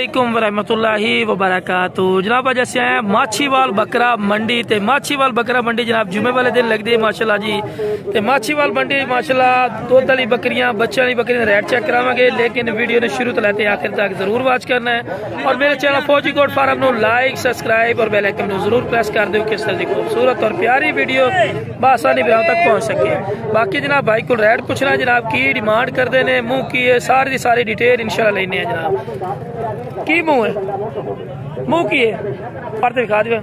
वालेकुम वरहमतुल्लाहि वबरकातुहू। जनाब अज अस आए माछीवाल बकरा मंडी ते माछीवाल बकरा मंडी जनाब जुमे वाले दिन लगती है माशाल्लाह जी। ते माछीवाल मंडी माशाल्लाह दुध वाली बकरियां बच्चों वाली बकरियां रेट चेक करावांगे, लेकिन वीडियो ने शुरू तो लेते आखिर तक जरूर वॉच करना है। और मेरे चैनल फौजी गोट फार्म को लाइक सब्सक्राइब और बेल आइकन जरूर प्रेस कर दो, किस तरह की खूबसूरत और प्यारी वीडियो बआसानी ब्याह तक पहुँच सके। बाकी जनाब भाई को रेट पूछना जनाब की डिमांड करते हैं, मुँह की है सारी सारी डिटेल इंशाल्लाह लेने जनाब। की मुंह है, मुंह की है पर दिखा दिया।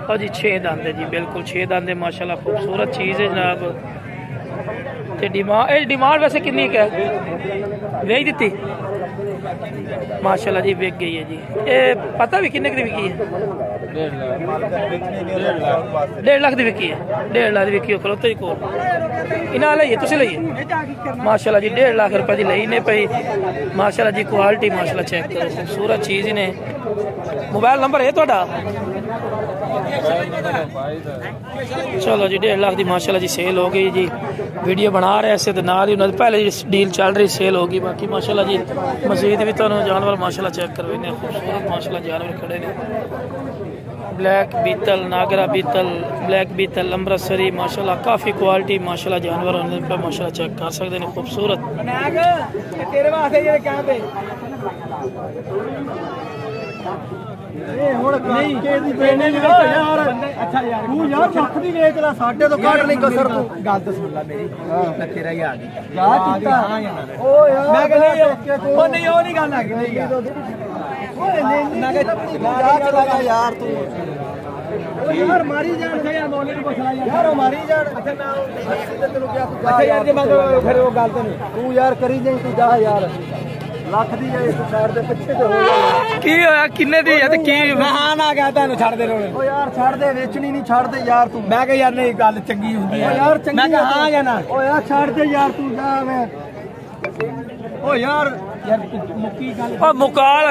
और जी 6 दांत है जी, बिल्कुल 6 दांत है माशाल्लाह, खूबसूरत चीज़ है जनाब। ते डिमांड वैसे कितनी है, बेच दी माशाल्लाह जी, बिक गई है जी। ये पता भी कितने की बिकी है, 1.5 लाख की बिकी है, 1.5 लाख की बिकी है। खलोते को इन्हें लाइए तुम लाइए माशाल्लाह जी, 1.5 लाख रुपए की लई ने पई माशाल्लाह जी। क्वालिटी माशाल्लाह चेक करो, खूबसूरत चीज़ ने। मोबाइल नंबर है थोड़ा? चलो जी 1.5 लाख की माशाल्लाह जी सेल हो गई जी। वीडियो बना रहे ऐसे तो नाल ही पहले डील चल रही, सेल होगी। बाकी माशाल्लाह जी मजीद भी तो जानवर माशाल्लाह चेक करवाने, खूबसूरत माशाल्लाह जानवर खड़े ने। ब्लैक बीतल, नागरा बीतल, ब्लैक बीतल, अमृतसरी माशाल्लाह काफ़ी क्वालिटी माशाल्लाह जानवर होने पर माशाल्लाह चेक कर सकते हैं, खूबसूरत। यार मारी जान यार मौलवी को चला यार मारी जान। अच्छा मैं तेनू क्या यार जे मैं फिर वो गल नहीं तू यार करी जाई, तू जा यार ਲੱਖ ਦੀ ਜਾਏ ਤੂੰ ਸਾਈਡ ਦੇ ਪਿੱਛੇ ਤੇ ਹੋ ਜਾ। ਕੀ ਹੋਇਆ ਕਿੰਨੇ ਦੀ ਹੈ ਤੇ ਕੀ ਮੈਂ ਹਾਂ ਨਾ ਗਿਆ ਤੈਨੂੰ ਛੱਡ ਦੇ ਰੋਲੇ। ਓ ਯਾਰ ਛੱਡ ਦੇ, ਵੇਚਣੀ ਨਹੀਂ, ਛੱਡ ਦੇ ਯਾਰ ਤੂੰ। ਮੈਂ ਕਿਹਾ ਯਾਰ ਨਹੀਂ ਗੱਲ ਚੰਗੀ ਹੁੰਦੀ ਹੈ। ਓ ਯਾਰ ਚੰਗੀ ਮੈਂ ਕਿਹਾ ਹਾਂ ਜਾਂ ਨਾ। ਓ ਯਾਰ ਛੱਡ ਦੇ ਯਾਰ ਤੂੰ ਜਾ। ਮੈਂ ਓ ਯਾਰ ਯਾਰ ਮੁੱਕੀ ਗੱਲ ਓ ਮੁਕਾਲ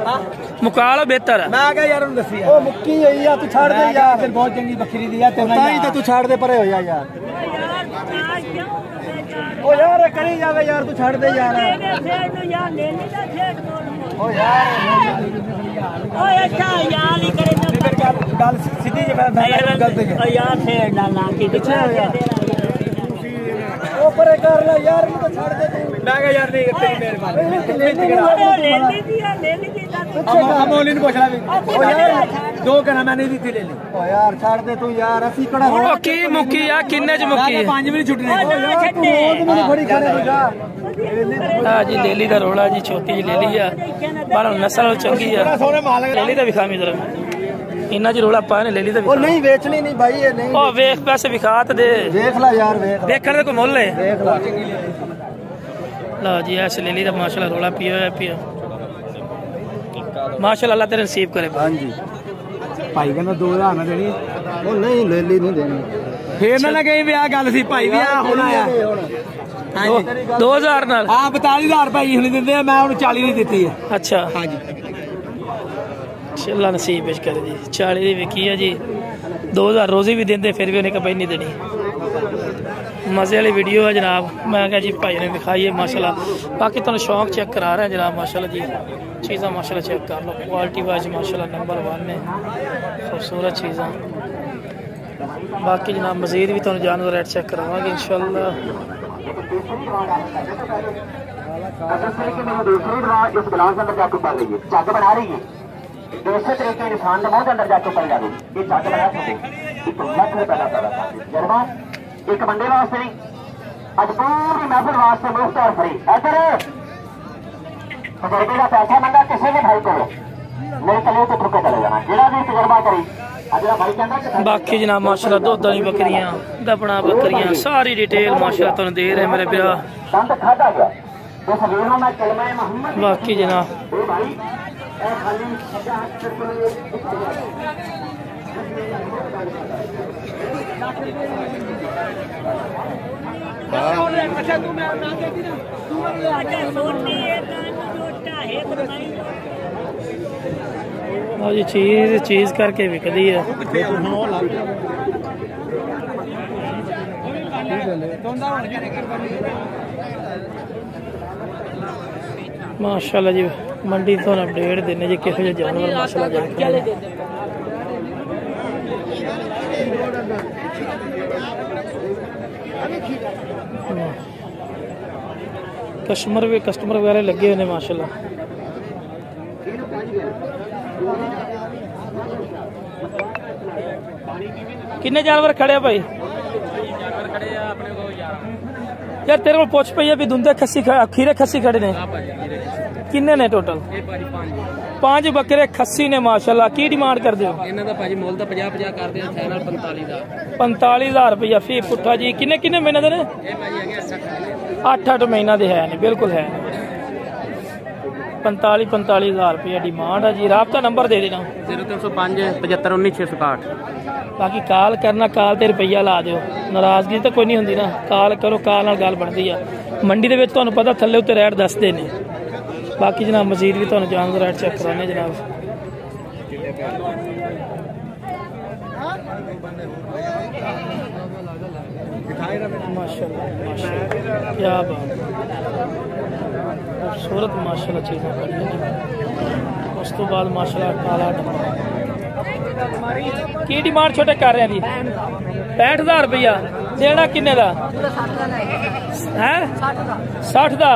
ਹਾਂ ਮੁਕਾਲ ਬਿਹਤਰ ਹੈ। ਮੈਂ ਕਿਹਾ ਯਾਰ ਉਹਨੂੰ ਦੱਸੀ ਓ ਮੁੱਕੀ ਹੋਈ ਆ, ਤੂੰ ਛੱਡ ਦੇ ਯਾਰ। ਫਿਰ ਬਹੁਤ ਚੰਗੀ ਬੱਕਰੀ ਦੀ ਆ ਤੈਨੂੰ ਤਾਂ ਹੀ ਤਾਂ ਤੂੰ ਛੱਡ ਦੇ ਪਰੇ ਹੋ ਜਾ ਯਾਰ। ओ यार करी जावे यार, तू छड़ दे यार। ओ यार ओ अच्छा यार ही करे ना गल सीधी जे मैं गलत है यार से डालना के पीछे हो यार। ओ परे कर ले यार, मैं तो छड़ दे तू। मैं कह यार नहीं तेरी मेहरबानी ले ली अमोली ने पूछना भी। ओ यार 2 कहना मैं नहीं दी ले ली। ओ यार छड़ दे तू यार, असि कड़ा हो की मुक्की आ किन्ने च मुक्की है 5 भी छुटने। ओ यार तू रोज मेरी बड़ी खड़े हो जा। हां जी लेली दा रोड़ा जी, छोटी जी लेली है पर नस्ल चंगी है। लेली दा विखामी जरा इन्ना जी रोड़ा पाने लेली दा। ओ नहीं बेचनी नहीं भाई, ये नहीं। ओ वेख पैसे विखात दे, देख ला यार, देख देखण दा कोई मुੱਲ है। देख ला ला जी ऐसे लेली दा माशाल्लाह रोड़ा पिया है पिया माशाल्लाह। अल्लाह तेरे नसीब करे। हां जी भाई कहना 2000 ना देनी। ओ नहीं लेली नहीं देनी, फिर ना कहीं भी आ गल सी भाई भी आ होना आ। हां जी 2000 नाल हां 42000 रुपए ही दिंदे, मैं उन्हें 40 नहीं दित्ती है। अच्छा हां जी अल्लाह नसीब पेश करे जी। 40 दी विकी है जी, 2000 रोजी भी देंदे फिर भी उन्हें कभी नहीं देनी। मजे वाली वीडियो है जनाब। मैं क्या जी भाई ने दिखाई है माशाल्लाह। बाकी तुम शौक चेक करा रहे हैं जनाब माशाल्लाह जी। चीज़ा माशाल्लाह चेक कर लो, क्वालिटी वाइज माशाल्लाह नंबर 1 है, खूबसूरत चीज़ा। बाकी जनाब मजीद भी तुम जानवर रेट चेक करावांगे इंशाल्लाह। दूसरे तरीके इंसान के मुंह के अंदर जाके पड़ जाए, ये जग बना सकते लख रुपए का जरबा एक बंदे वास्ते नहीं, अज पूरी महफिल वास्ते मुफ्त और फ्री। इधर तजर्बे का पैसा मंगा किसी भी भाई को मेरे कले तो ठुके चले जाना, जिला भी तजर्बा करी। बाकी जनाब माशाल्लाह दुध वाली बकरियां, दबना बकरियां, सारी डिटेल माशाल्लाह तुहानू दे रहे मेरे भरा। बाकी जनाब जी चीज करके बिकदी है। माशाल्लाह जी मंडी तो अपडेट देने जी किहो जे जानवर माशाल्लाह जाके कस्टमर वगैरह लगे हुए हैं माशाल्लाह। किन्ने जानवर खड़े हैं भाई? यार तेरे को पूछ पई भी धुंधे खस्सी खीरे खस्सी खड़े ने किन्ने ने टोटल? 5 बकरे खस्सी ने माशाल्लाह। की डिमांड कर दो? इन्हां दा भाजी मोल दा 50-50 करदे हैं, फाइनल 45,000 रुपया फी पुट्ठा जी। किन्ने किन्ने महीने दे ने? 8 महीना दे है नहीं, बिल्कुल है 45,000 रुपया डिमांड है जी। राब्ता नंबर दे देना 0305 75 19 661। बाकी कॉल करना, कॉल ते रुपया ला दियो, नाराजगी तो कोई नहीं होंदी ना। कॉल करो, कॉल नाल गल बनदी है। मंडी दे विच तुहानू पता थल्ले उत्ते रेट दसदे ने। बाकी जनाब मजीद भी तुहानू जानवर रेट चेक कराने जनाब। माशाल्लाह माशाल्लाह क्या बात, खूबसूरत माशाल्लाह चीज़ें खड़ी हैं। उस तो बाद माशाल्लाह काला डब्बा की डिमांड छोटे कर रहे हैं जी? 65,000 रुपया देना। किन्ने का है? 60 का।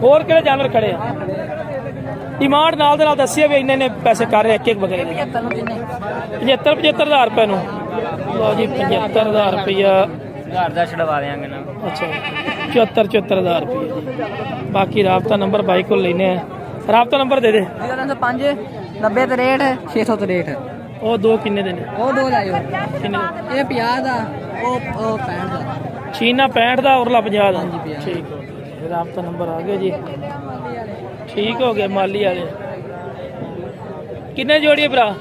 होर किहड़े जानवर खड़े हैं? डिमांड नाल दे नाल दस्सिए भी इन्ने पैसे कर रहे एक बकरे के 75,000 रुपये नूं। लो जी 75,000 रुपया घर दा छड़वा देंगे ना। अच्छा 74,000 रुपये जी। बाकी राब्ता नंबर भाई को लेने हैं। राब्ता नंबर दे दे। 05 90 63 663। ਉਹ ਦੋ ਕਿੰਨੇ ਦੇ ਨੇ? ਉਹ ਦੋ ਲਾਇਓ। ਕਿੰਨੇ? ਇਹ 50 ਦਾ, ਉਹ 65 ਦਾ। ਚੀਨਾ 65 ਦਾ, ਔਰਲਾ 50 ਦਾ। ਹਾਂਜੀ 50। ਠੀਕ ਹੋ ਗਿਆ, ਰਾਬਤਾ ਨੰਬਰ ਆ ਗਿਆ ਜੀ। ਠੀਕ ਹੋ ਗਿਆ ਮਾਲੀ ਵਾਲੇ। ਕਿੰਨੇ ਜੋੜੀ ਭਰਾ?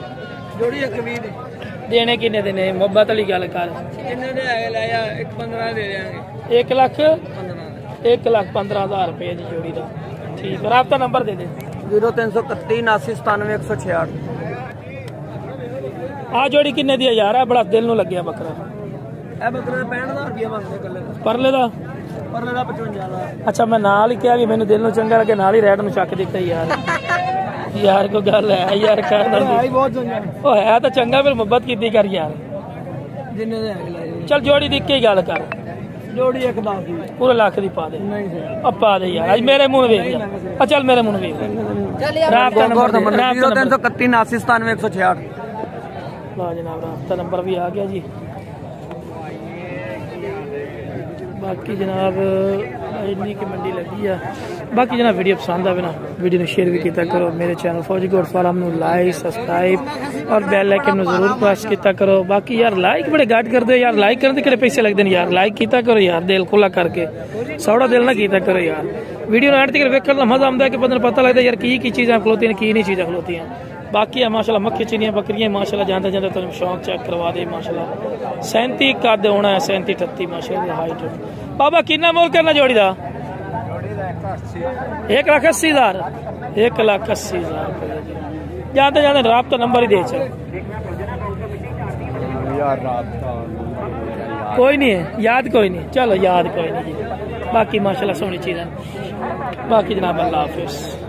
ਜੋੜੀ 120 ਦੇ। ਦੇਣੇ ਕਿੰਨੇ ਦੇ ਨੇ? ਮੁਹੱਬਤ ਵਾਲੀ ਗੱਲ ਕਰ। ਕਿੰਨੇ ਦੇ ਹੈਗੇ ਲੈ ਆ 115 ਦੇ ਦੇਾਂਗੇ। 1,15,000 रुपये ਦੀ ਜੋੜੀ ਦਾ। ਠੀਕ, ਰਾਬਤਾ ਨੰਬਰ ਦੇ ਦੇ। 0331 79 97 166। ਆ ਜੋੜੀ ਕਿੰਨੇ ਦੀ ਹੈ ਯਾਰ? ਆ ਬੜਾ ਦਿਲ ਨੂੰ ਲੱਗਿਆ ਬੱਕਰਾ। ਇਹ ਬੱਕਰੇ ਦਾ 65,000 ਰੁਪਏ ਮੰਗਦੇ ਕੱਲੇ ਦਾ। ਪਰਲੇ ਦਾ? ਪਰਲੇ ਦਾ 55 ਦਾ। ਅੱਛਾ ਮੈਂ ਨਾਲ ਹੀ ਕਿਹਾ ਵੀ ਮੈਨੂੰ ਦਿਲ ਨੂੰ ਚੰਗਾ ਲੱਗੇ, ਨਾਲ ਹੀ ਰੈਡ ਨੂੰ ਚੱਕ ਦਿੱਤਾ ਯਾਰ। ਯਾਰ ਕੋਈ ਗੱਲ ਹੈ ਯਾਰ ਕਹਿਣਾ ਬਹੁਤ ਚੰਗਾ। ਉਹ ਹੈ ਤਾਂ ਚੰਗਾ, ਫਿਰ ਮੁਹੱਬਤ ਕੀਤੀ ਕਰ ਯਾਰ। ਜਿੰਨੇ ਦੇ ਹੈਗੇ ਲੈ ਚੱਲ ਜੋੜੀ ਦੀ ਕੇ ਗੱਲ ਕਰ। ਜੋੜੀ 1 10 ਦੀ ਪੂਰੇ ਲੱਖ ਦੀ ਪਾ ਦੇ। ਨਹੀਂ ਸਰ ਆ ਪਾ ਦੇ ਯਾਰ, ਅੱਜ ਮੇਰੇ ਮੂੰਹ ਵੇਖ ਜਾ। ਆ ਚੱਲ ਮੇਰੇ ਮੂੰਹ ਵੇਖ। ਰਾਬਤਾ ਨੰਬਰ 0331 79 97 166। ਲਾ जनाब रास्ता नंबर भी आ गया जी। बाकी जनाब इन्नी की मंडी लगी है। बाकी जनाब वीडियो पसंद आवे ना वीडियो शेयर भी किया करो। मेरे चैनल फौजी गोड फार्म नू लाइक सब्सक्राइब और बेल आइकन नू जरूर प्रेस किया करो। बाकी यार लाइक बड़े घट कर दो यार, लाइक करने के पैसे लगते हैं यार। लाइक किया करो यार, दिल खुला करके, सौड़ा दिल ना किया करो यार। वीडियो एंड तक वेखने का मजा आता है कि बंदे पता लगता है यार की चीज़ें खलोती हैं, की नहीं चीज़ें खलोती हैं। बाकी है माशाल्लाह मक्खी चिड़ियाँ बकरियाँ माशाल्लाह जाते जाते तुम शौक चेक करवा दे। माशाल्लाह 37 कद होना है, 37 38 माशाल्लाह हाइट। बाबा कितना मोल करना जोड़ी का? 1,80,000। 1,80,000 जाते जाते राब्ता नंबर ही दे चल। कोई नहीं है याद, कोई नहीं, चलो याद कोई नहीं जी। बाकी माशाल्लाह सोहनी चीज़ है। बाकी जनाब अल्लाह हाफिज़।